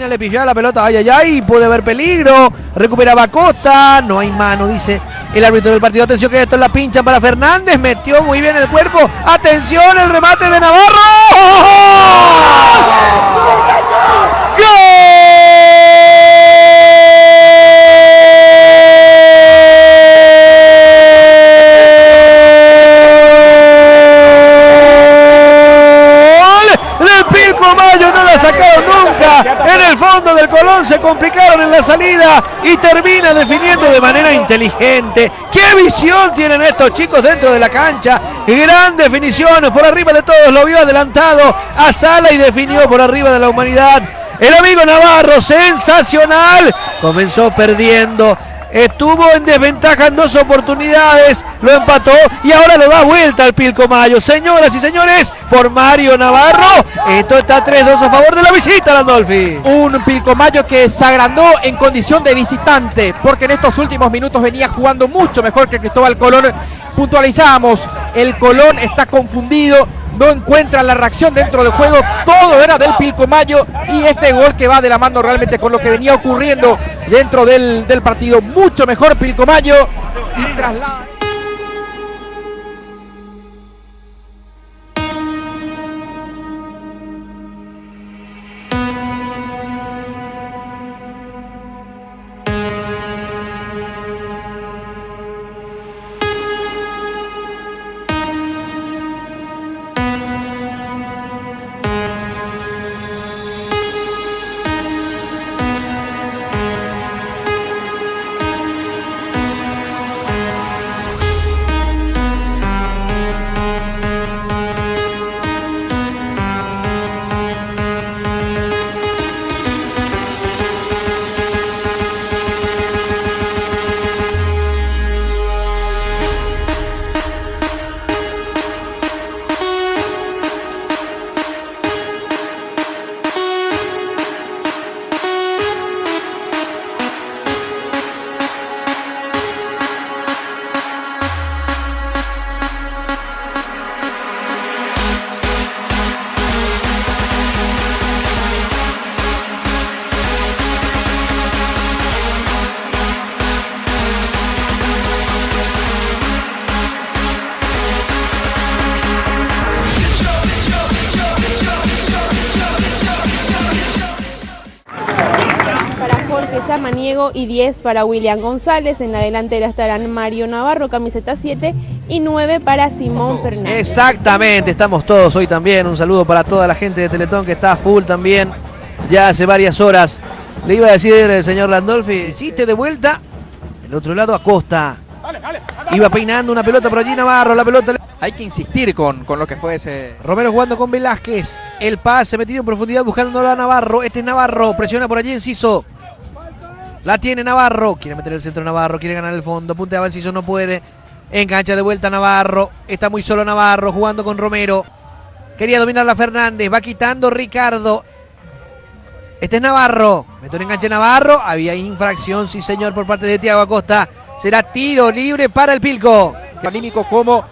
le pifiaba la pelota, ay, ay, ay, puede haber peligro, recuperaba Costa, no hay mano, dice el árbitro del partido. Atención que esto es la pincha para Fernández, metió muy bien el cuerpo, atención, el remate de Navarro. ¡Gol! Sacaron nunca, en el fondo del Colón se complicaron en la salida y termina definiendo de manera inteligente. ¡Qué visión tienen estos chicos dentro de la cancha! Gran definición, por arriba de todos, lo vio adelantado a Sala y definió por arriba de la humanidad. El amigo Navarro, sensacional, comenzó perdiendo. Estuvo en desventaja en 2 oportunidades, lo empató y ahora lo da vuelta al Pilcomayo. Señoras y señores, por Mario Navarro, esto está 3-2 a favor de la visita, Landolfi. Un Pilcomayo que se agrandó en condición de visitante, porque en estos últimos minutos venía jugando mucho mejor que Cristóbal Colón. Puntualizamos, el Colón está confundido, no encuentra la reacción dentro del juego, todo era del Pilcomayo y este gol que va de la mano realmente con lo que venía ocurriendo dentro del partido. Mucho mejor Pilcomayo y traslada. Samaniego y 10 para William González. En la delantera estarán Mario Navarro, camiseta 7, y 9 para Simón Fernández. Exactamente, estamos todos hoy también. Un saludo para toda la gente de Teletón que está full también, ya hace varias horas. Le iba a decir el señor Landolfi, hiciste de vuelta, el otro lado a Costa. Iba peinando una pelota por allí Navarro, la pelota... Hay que insistir con lo que fue ese... Romero jugando con Velázquez, el pase metido en profundidad buscándolo a Navarro. Este es Navarro, presiona por allí Enciso. La tiene Navarro, quiere meter el centro Navarro, quiere ganar el fondo, punteaba Enciso, no puede. Engancha de vuelta Navarro, está muy solo Navarro jugando con Romero. Quería dominarla Fernández, va quitando Ricardo. Este es Navarro, metió un enganche Navarro, había infracción, sí señor, por parte de Thiago Acosta. Será tiro libre para el Pilco. Anímico como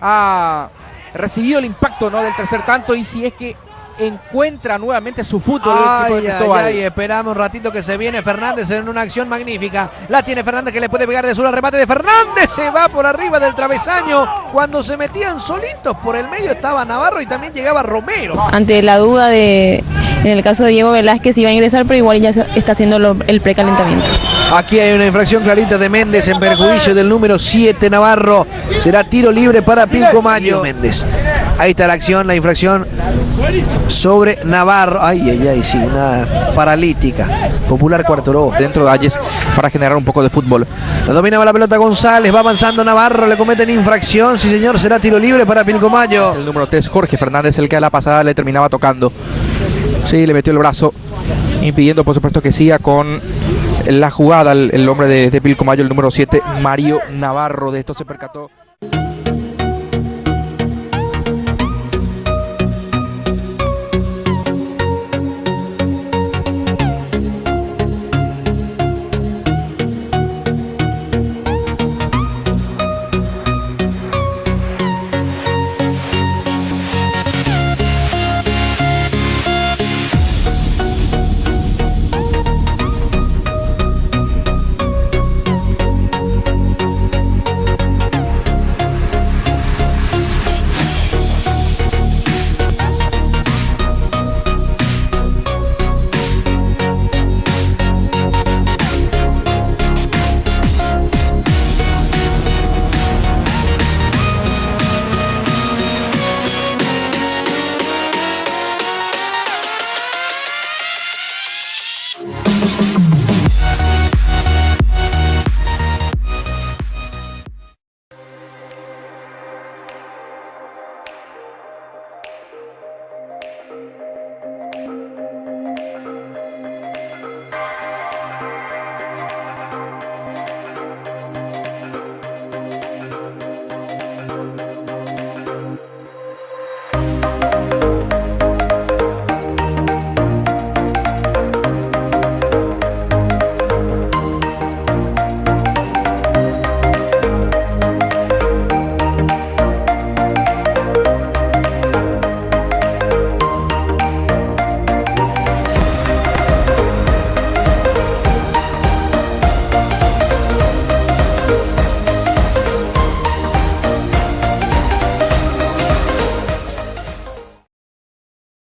ha recibido el impacto, ¿no?, del tercer tanto, y si es que encuentra nuevamente su fútbol. Ay, esperamos un ratito que se viene Fernández en una acción magnífica. La tiene Fernández que le puede pegar de sur al remate de Fernández. Se va por arriba del travesaño. Cuando se metían solitos por el medio estaba Navarro y también llegaba Romero. Ante la duda de, en el caso de Diego Velázquez, iba a ingresar, pero igual ya está haciendo el precalentamiento. Aquí hay una infracción clarita de Méndez en perjuicio del número 7 Navarro. Será tiro libre para Pilcomayo. Méndez. Ahí está la acción, la infracción sobre Navarro. Ay, sí, una paralítica. Popular Cuartoró. Dentro de Ayes para generar un poco de fútbol. La dominaba la pelota González, va avanzando Navarro, le cometen infracción. Sí señor, será tiro libre para Pilcomayo. El número 3, Jorge Fernández, el que a la pasada le terminaba tocando. Sí, le metió el brazo, impidiendo por supuesto que siga con la jugada el hombre de Pilcomayo, el número 7, Mario Navarro. De esto se percató.